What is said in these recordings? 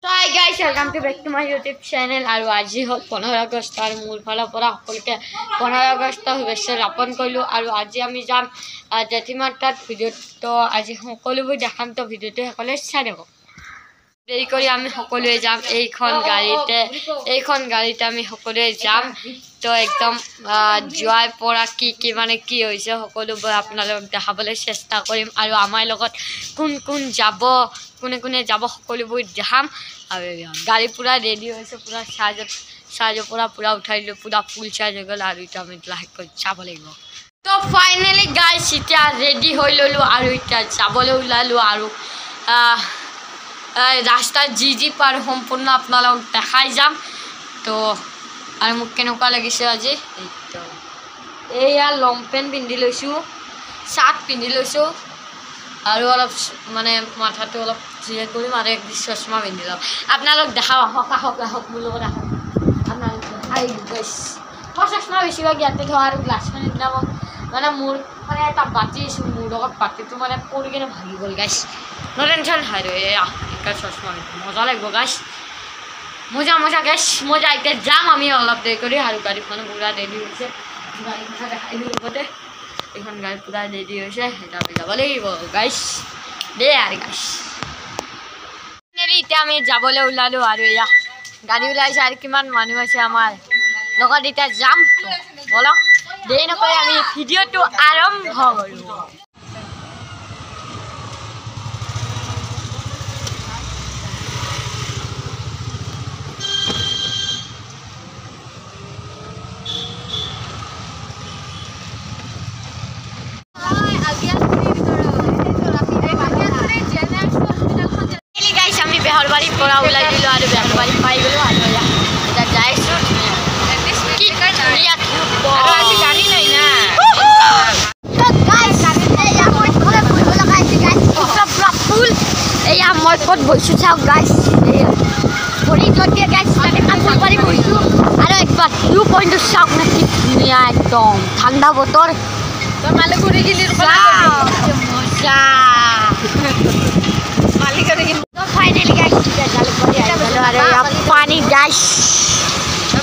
So hi guys, welcome to back to my YouTube channel. আৰু আজি হ'ল 15 আগষ্ট আৰু মোৰ ফালৰ পৰা সকলোকে 15 আগষ্ট শুভেচ্ছা জ্ঞাপন কৰিলোঁ। আৰু আজি আমি যাম জেঠিমাতাত ভিডিঅ'টো আজি সকলোবোৰ দেখাম, তো ভিডিঅ'টো সকলোৱে চাই থাকক। দেৰি কৰি আমি সকলোৱে যাম এইখন গাড়ীতে আমি সকলোৱে যাম। তো একদম যোৱাৰ পৰা কি মানে কি হৈছে সকলোবোৰ আপোনালোকক দেখাবলৈ চেষ্টা কৰিম। আৰু আমাৰ লগত কোন যাব, কোনে যাব সকলোবোৰ দেখাম। আৰু গাড়ী পুৰা ৰেডি হৈছে, পুৰা চাৰ্জৰ পৰা পুৰা উঠাই দিলোঁ, পুৰা ফুল চাৰ্জ হৈ গ'ল। আৰু এতিয়া আমি লাহেকৈ যাব লাগিব। তো ফাইনেলি গাইছ এতিয়া ৰেডি হৈ ল'লোঁ আৰু এতিয়া যাবলৈ ওলালোঁ। আৰু ৰাস্তাত যি পাৰ সম্পূৰ্ণ আপোনালোকক দেখাই যাম। তো আৰু মোক কেনেকুৱা লাগিছে আজি, এইয়া লং পেণ্ট পিন্ধি লৈছোঁ, চাৰ্ট পিন্ধি লৈছোঁ আৰু অলপ মানে মাথাটো অলপ জিৰেট কৰিম আৰু এক চশমা পিন্ধি লওঁ। আপোনালোক দেখাওঁ, আহক মোৰ লগত আহক। আপোনালোক মই চশমা বেছিভাগ ইয়াতে থওঁ আৰু গ্লাছখন নিদিনা মানে মোৰ মানে এটা বাতি আছোঁ, মোৰ লগত বাতিটো মানে পৰি কিনে ভাগি গ'ল গাইছ। ন টেনশ্যন আৰু এয়া একটা চশমা মজা লাগিব গাইছ, মজা গাইছ মজা। এতিয়া যাম আমি অলপ দেৰি কৰি। আৰু গাড়ীখন পুৰা ৰেডি হৈছে, গাড়ীখন দেখাই দিওঁ লগতে। এইখন গাড়ী পুৰা ৰেডি হৈছে, এতিয়া আমি যাব লাগিব গাইছ দে। আৰু গাইছ এতিয়া আমি যাবলৈ ওলালোঁ। আৰু এয়া গাড়ী ওলাইছে আৰু কিমান মানুহ আছে আমাৰ লগত। এতিয়া যাম, বলক দেৰি নকৰি আমি ভিডিঅ'টো আৰম্ভ কৰোঁ। আমি বেহৰবাৰীৰ পৰা ওলাই দিলোঁ আৰু বেহৰবাৰী পাই গ'লোঁ। আৰু এতিয়া যাইছোঁ, গাড়ী নাই না ফুল। এয়া মই ক'ত বহিছোঁ চাওক গাইছ, ভৰি যদি গাইছ ফুলবাৰী বহিছোঁ। আৰু একবাৰ ভিউ পইণ্টটো চাওক না, কি ধুনীয়া একদম ঠাণ্ডা বতৰ। মজা ফাইনেলি গাইছ আৰু পানী গাইছ।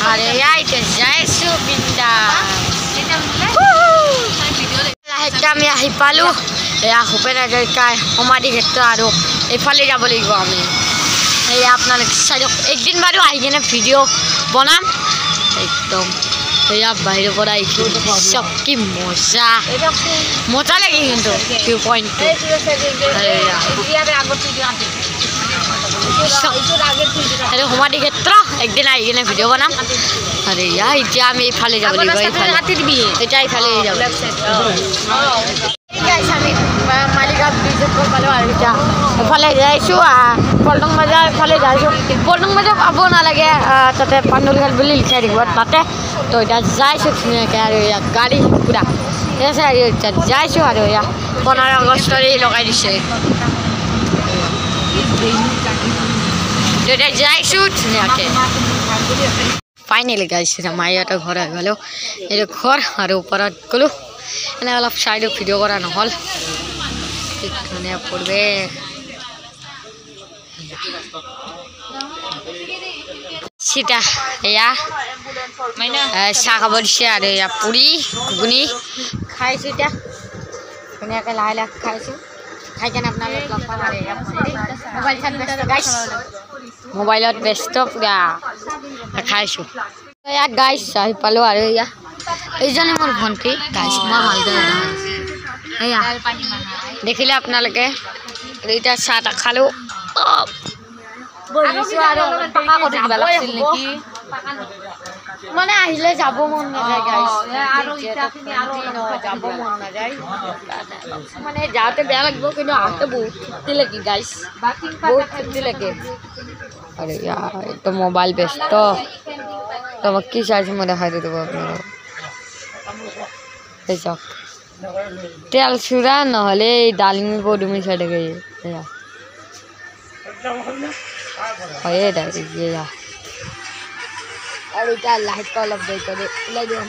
আৰু এতিয়া যাইছোঁ লাহেকৈ আমি আহি পালোঁ। এয়া ভূপেন হাজৰিকাৰ সমাধি ক্ষেত্ৰ আৰু এইফালে যাব লাগিব আমি। এয়া আপোনালোকে চাই দিয়ক, একদিন বাৰু আহি কিনে ভিডিঅ' বনাম একদম। এয়া বাহিৰৰ পৰা আহিছোঁ, চব কি মজা লাগে কিন্তু ভিউ পইণ্টটো। এইটো সমাধি ক্ষেত্ৰ, একদিন আহি কিনে ভিডিঅ' বনাম। আৰু এতিয়া আমি এইফালে যাব লাগিব, এতিয়া এইফালে যাব আমি মালিগাঁও ব্ৰিজত গৈ পালোঁ। আৰু এতিয়া এইফালে যাইছোঁ, পল্টন বজাৰ ফালে যাইছোঁ। পল্টন বজাৰ পাব নালাগে, তাতে পাণ্ডুঘাট বুলি লিখাই থাকিব তাতে। তো এতিয়া যাইছোঁ ধুনীয়াকৈ। আৰু ইয়াত গাড়ী পুৰা ঠিক আছে। আৰু এতিয়া যাইছোঁ। আৰু এয়া 15 আগষ্টৰে লগাই দিছে, এতিয়া যাইছোঁ ধুনীয়াকৈ। ফাইনেলি গাইছে মাহঁতৰ ঘৰ আহি গ'লোঁ, এইটো ঘৰ। আৰু ওপৰত গ'লোঁ, এনে অলপ চাইডো ভিডিঅ' কৰা নহ'ল। কি ধুনীয়া পৰিৱেশ, চিতা এয়া চাহ খাব দিছে। আৰু এয়া পুৰি ঘুগুনি খাইছোঁ, এতিয়া ধুনীয়াকৈ লাহে খাইছোঁ। খাই কেনে আপোনালোক লগ পাম। আৰু মোবাইলত ব্যস্ত পুৰা খাইছোঁ। ইয়াত গাইছ আহি পালোঁ। আৰু এয়া এইজনে মোৰ ভণ্টি গাইছ, মই ভালদৰে এয়া দেখিলে আপোনালোকে। এতিয়া চাহ তাহ খালোঁ, মানে আহিলে যাব মন নাযায় গাইছ, যাব মন নাযায় মানে যাওঁতে বেয়া লাগিব, কিন্তু আহোঁতে বহুত ফূৰ্তি লাগে গাইছ, বহুত ফূৰ্তি লাগে। আৰু এইটো মোবাইল ব্যস্ত, তো মই কি চাইছোঁ মই দেখাই দিব আপোনালোকক। এই চাওক তেল চূড়া নহ'লে এই ডালিমি পদুমি চাই থাকে। এয়া আৰু এতিয়া লাহেকৈ অলপ দেৰি কৰি ওলাই দিওঁ।